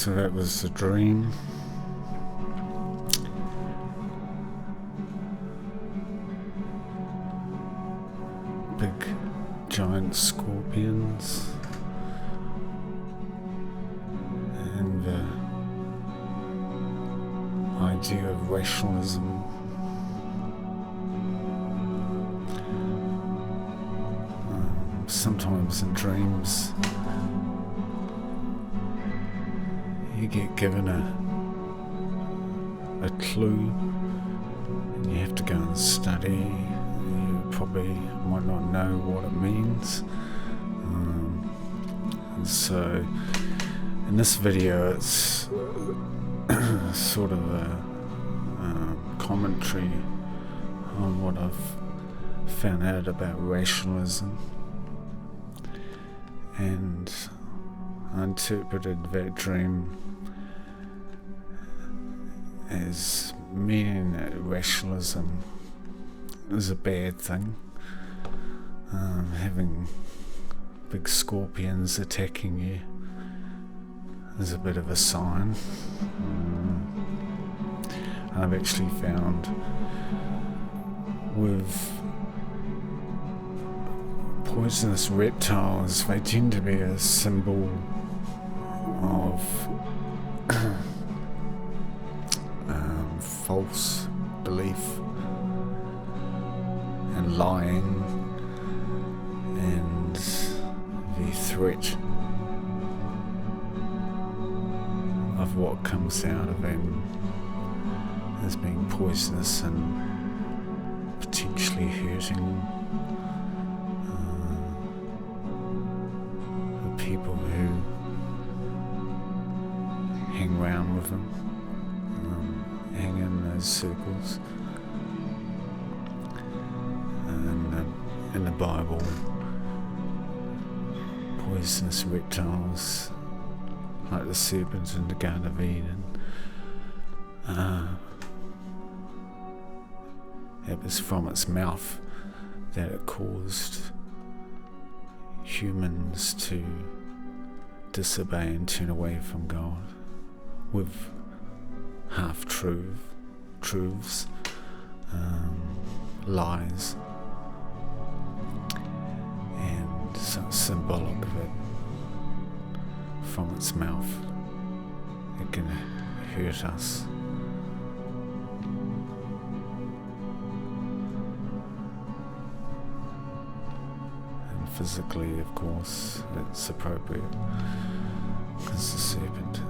So that was the dream. Big giant scorpions and the idea of rationalism. Sometimes in dreams you get given a clue and you have to go and study. You probably might not know what it means, and so in this video it's sort of a commentary on what I've found out about rationalism. And I interpreted that dream as meaning that rationalism is a bad thing. Having big scorpions attacking you is a bit of a sign. And I've actually found with poisonous reptiles, they tend to be a symbol of false belief and lying and the threat of what comes out of them as being poisonous and potentially hurting people who hang around with them, hang in those circles. And in the Bible, poisonous reptiles like the serpent in the Garden of Eden, it was from its mouth that it caused humans to disobey and turn away from God with half-truths, lies, and so symbolic of it. From its mouth it can hurt us. Physically, of course, it's appropriate because the serpent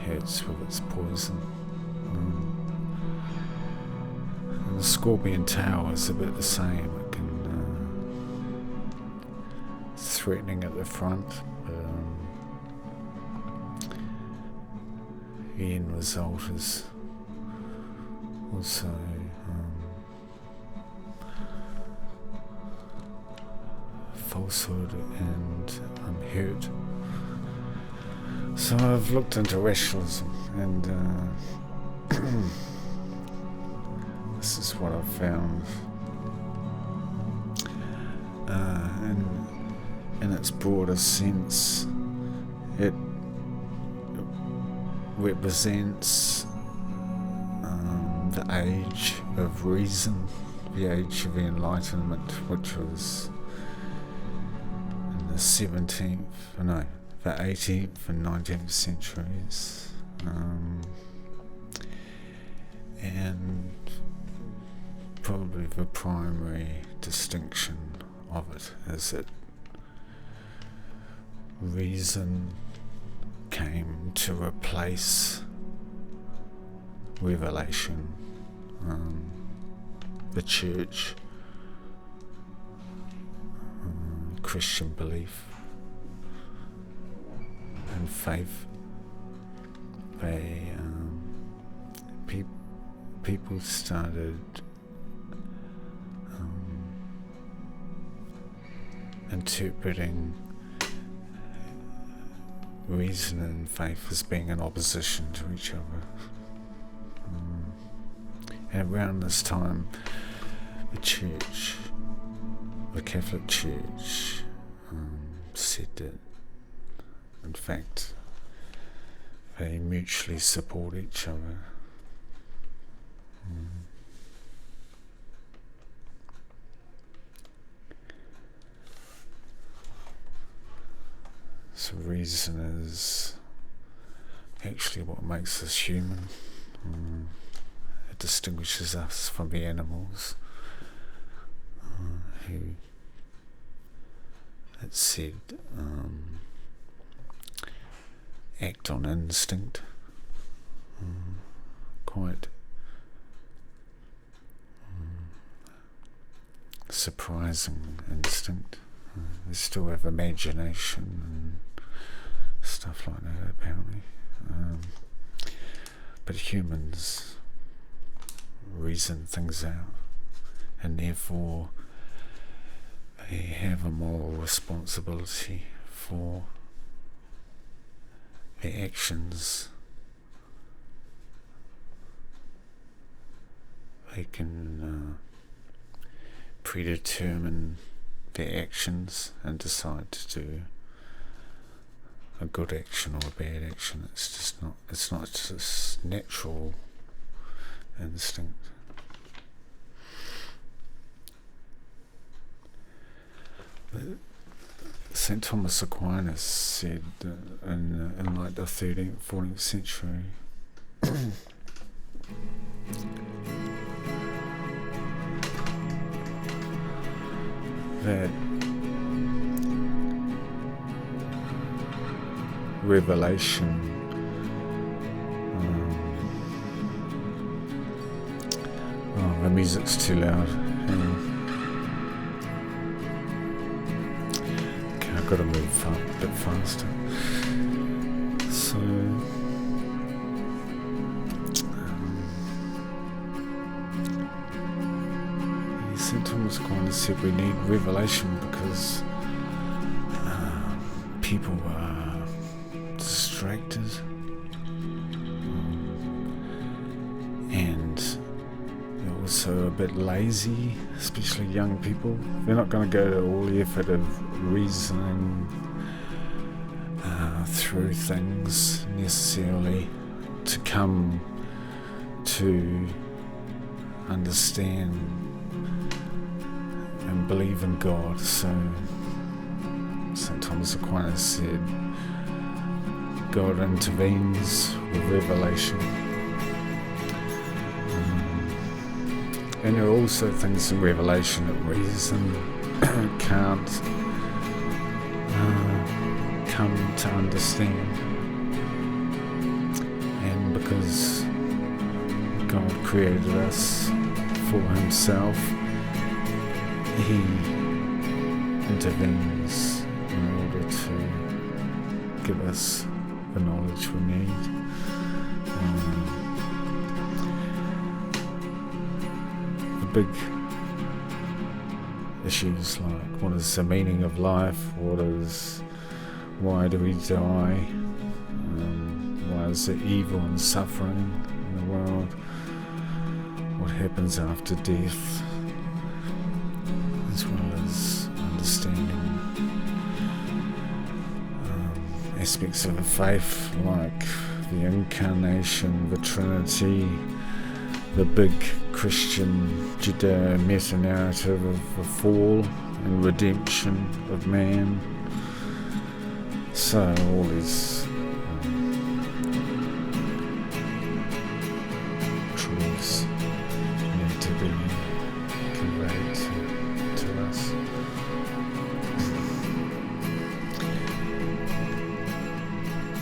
hurts with its poison. And the scorpion tail is a bit the same. It can it's threatening at the front, but the end result is also falsehood and hurt. So I've looked into rationalism, and this is what I've found. In its broader sense, it represents the age of reason, the age of the Enlightenment, which was the 18th and 19th centuries, and probably the primary distinction of it is that reason came to replace revelation. The church, Christian belief and faith, they people started interpreting reason and faith as being in opposition to each other. And around this time, the church, the Catholic Church, said that In fact, they mutually support each other. So reason is actually what makes us human. It distinguishes us from the animals who, it said, act on instinct, quite surprising instinct. They still have imagination and stuff like that, apparently. But humans reason things out, and therefore they have a moral responsibility for their actions. They can predetermine their actions and decide to do a good action or a bad action. It's not just natural instinct. St. Thomas Aquinas said in like the 13th, 14th century that revelation the music's too loud. Okay, I've got to move a bit faster. So St. Thomas Aquinas said we need revelation because people are distracted and they're also a bit lazy, especially young people. They're not going to go to all the effort of reasoning through things necessarily to come to understand and believe in God. So St. Thomas Aquinas said God intervenes with revelation. And there are also things in revelation that reason can't come to understand. And because God created us for himself, he intervenes in order to give us the knowledge we need. The big issues like what is the meaning of life, why do we die, why is there evil and suffering in the world, what happens after death, as well as understanding aspects of the faith like the incarnation, the Trinity, the big Christian Judeo-meta-narrative of the fall and redemption of man. So all these truths need to be conveyed to us.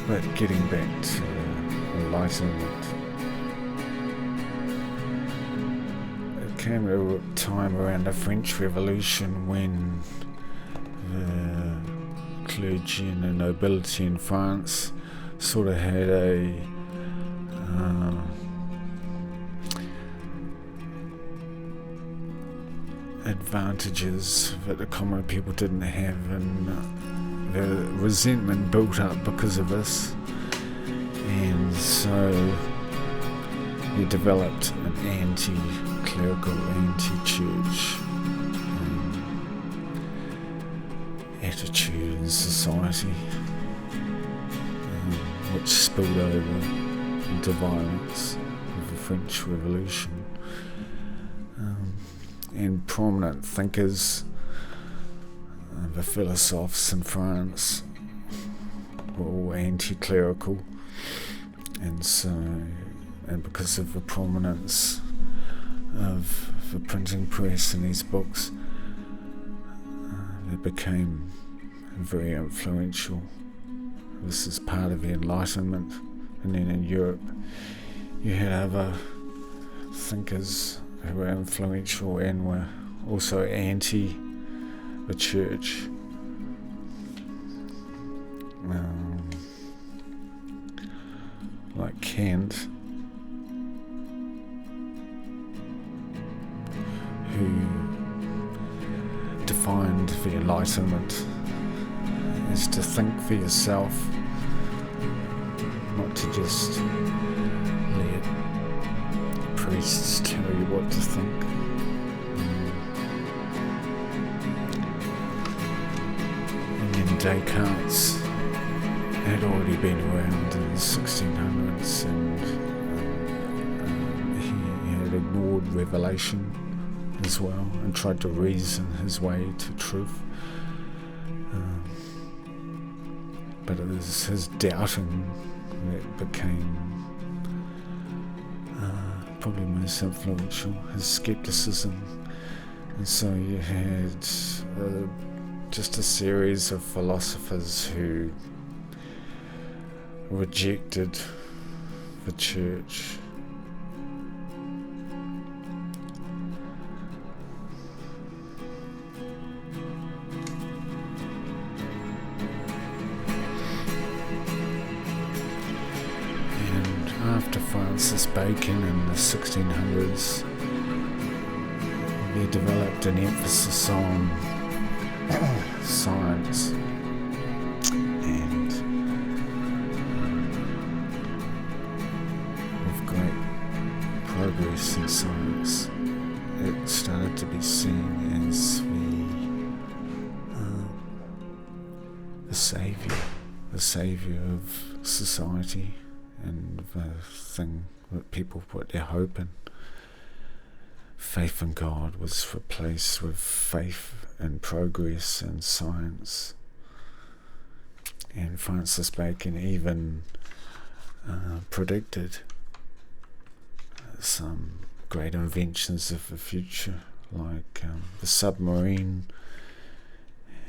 But getting back to Enlightenment, it came at a time around the French Revolution when the clergy and the nobility in France sort of had advantages that the common people didn't have, and the resentment built up because of this, and so he developed an anti-clerical, anti-church attitude in society. which spilled over into violence of the French Revolution. And prominent thinkers, the philosophes in France, were all anti-clerical, and because of the prominence of the printing press in these books, they became very influential. This is part of the Enlightenment. And then in Europe you had other thinkers who were influential and were also anti the church. Like Kant, who defined the Enlightenment as to think for yourself, not to just let priests tell you what to think. And then Descartes had already been around in the 1600s, and he had ignored revelation as well and tried to reason his way to truth. But it was his doubting that became probably most influential, his skepticism. And so you had just a series of philosophers who rejected the church. And after Francis Bacon in the 1600s, they developed an emphasis on science, and with great progress in science, it started to be seen as the saviour of society, and the thing that people put their hope in. Faith in God was replaced with faith in progress and science. And Francis Bacon even predicted some great inventions of the future, like the submarine,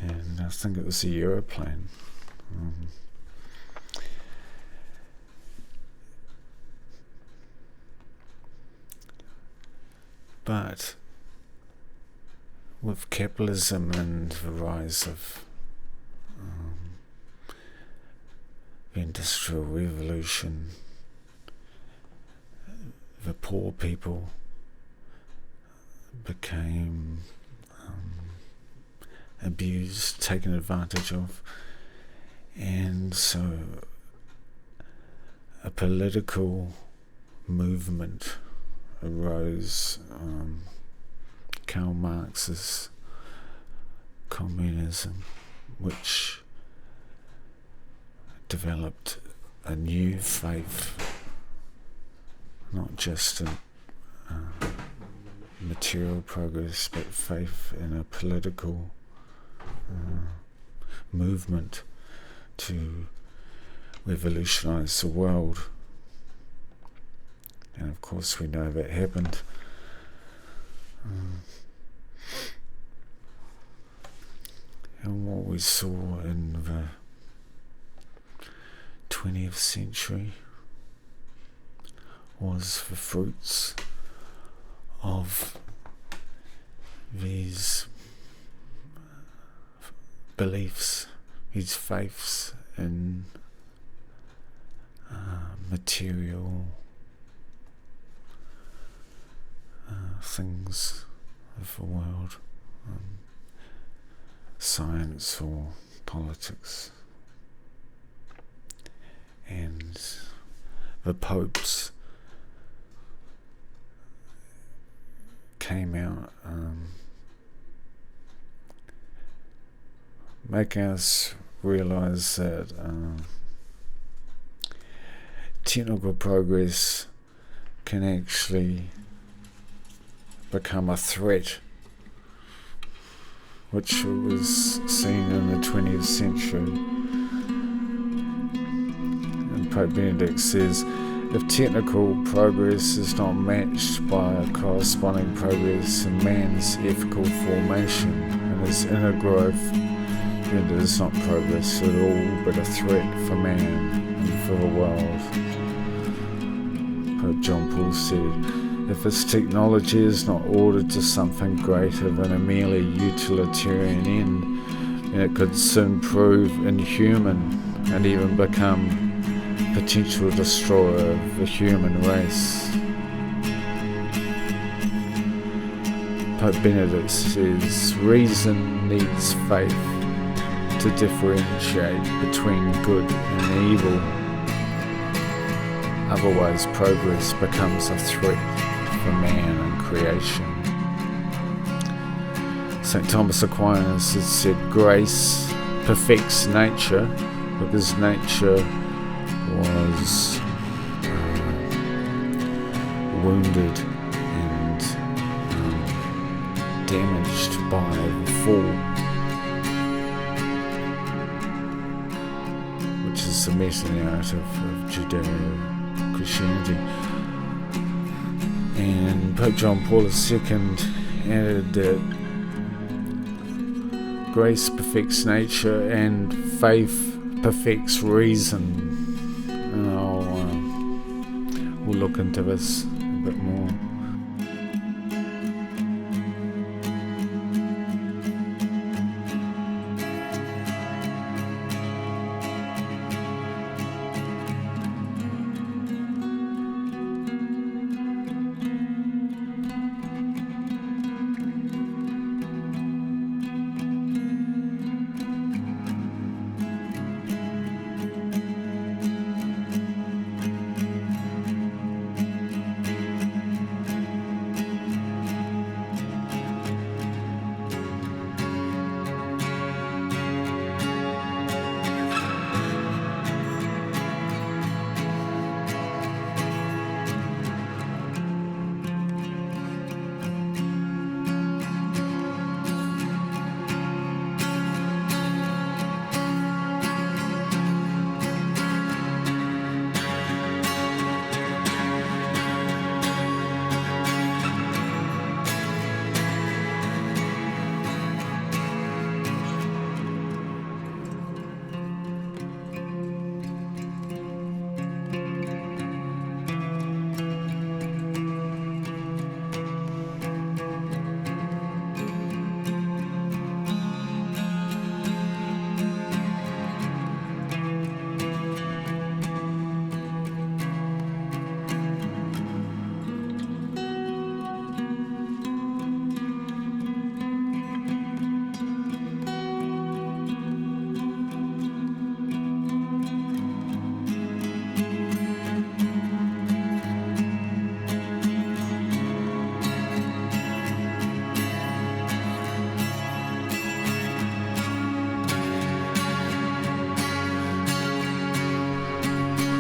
and I think it was the aeroplane. But with capitalism and the rise of the Industrial Revolution, the poor people became abused, taken advantage of, and so a political movement arose. Karl Marx's communism, which developed a new faith, not just in material progress, but faith in a political movement to revolutionize the world. And of course we know that happened. And what we saw in the 20th century was the fruits of these beliefs, these faiths in material things of the world, science or politics. And the popes came out making us realize that technical progress can actually become a threat, which was seen in the 20th century. And Pope Benedict says, if technical progress is not matched by a corresponding progress in man's ethical formation and his inner growth, then it is not progress at all, but a threat for man and for the world. Pope John Paul said, if this technology is not ordered to something greater than a merely utilitarian end, then it could soon prove inhuman and even become potential destroyer of the human race. Pope Benedict says, reason needs faith to differentiate between good and evil. Otherwise, progress becomes a threat for man and creation. St. Thomas Aquinas has said, grace perfects nature because nature was wounded and damaged by the fall, which is the meta-narrative of Judeo-Christianity. And Pope John Paul II added that grace perfects nature and faith perfects reason. And we'll look into this a bit more.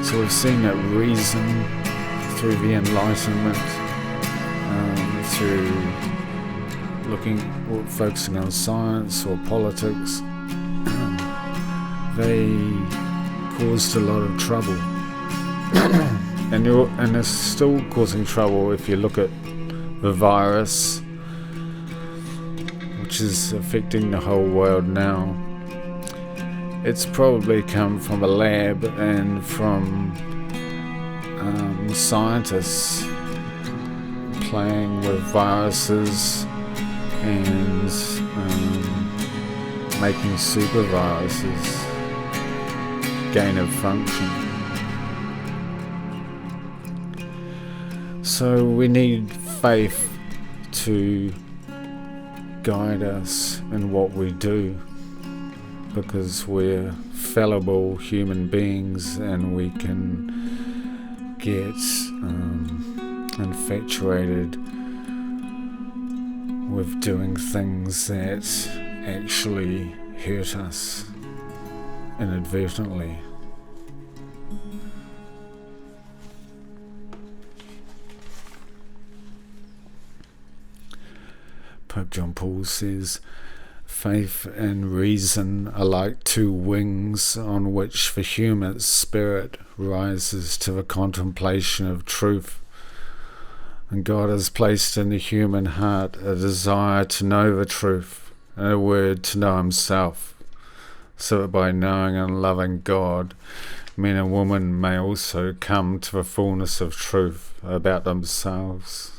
So we've seen that reason through the Enlightenment, through focusing on science or politics, they caused a lot of trouble. and they're still causing trouble if you look at the virus, which is affecting the whole world now. It's probably come from a lab and from scientists playing with viruses and making super viruses gain of function. So we need faith to guide us in what we do, because we're fallible human beings and we can get infatuated with doing things that actually hurt us inadvertently. Pope John Paul says, faith and reason are like two wings on which the human spirit rises to the contemplation of truth. And God has placed in the human heart a desire to know the truth, and a word to know himself, so that by knowing and loving God, men and women may also come to the fullness of truth about themselves.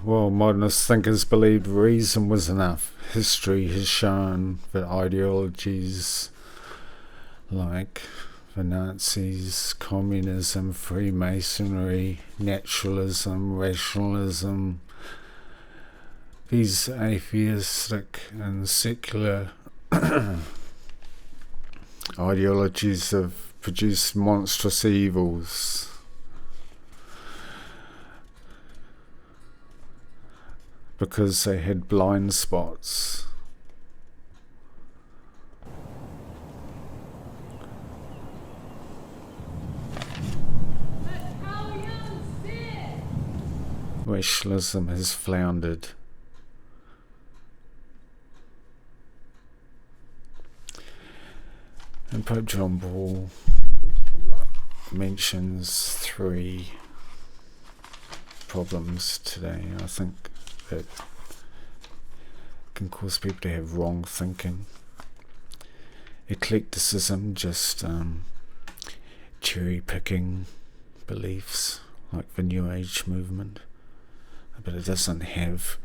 While modernist thinkers believed reason was enough, history has shown that ideologies like the Nazis, communism, Freemasonry, naturalism, rationalism, these atheistic and secular ideologies have produced monstrous evils. Because they had blind spots. Rationalism has floundered. And Pope John Paul mentions 3 problems today, I think, that can cause people to have wrong thinking. Eclecticism, just cherry picking beliefs like the New Age movement, but it doesn't have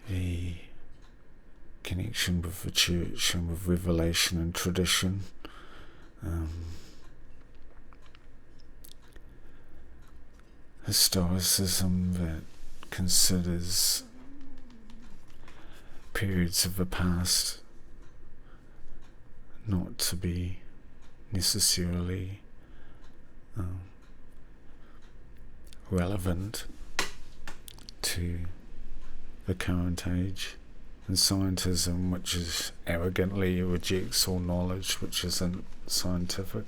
the connection with the church and with revelation and tradition. Historicism that considers periods of the past not to be necessarily relevant to the current age, and scientism, which is arrogantly rejects all knowledge which isn't scientific.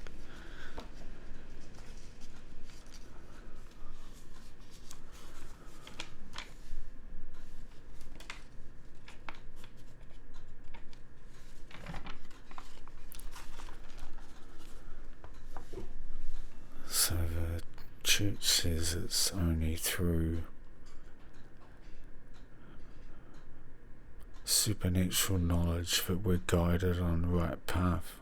So the church says it's only through supernatural knowledge that we're guided on the right path.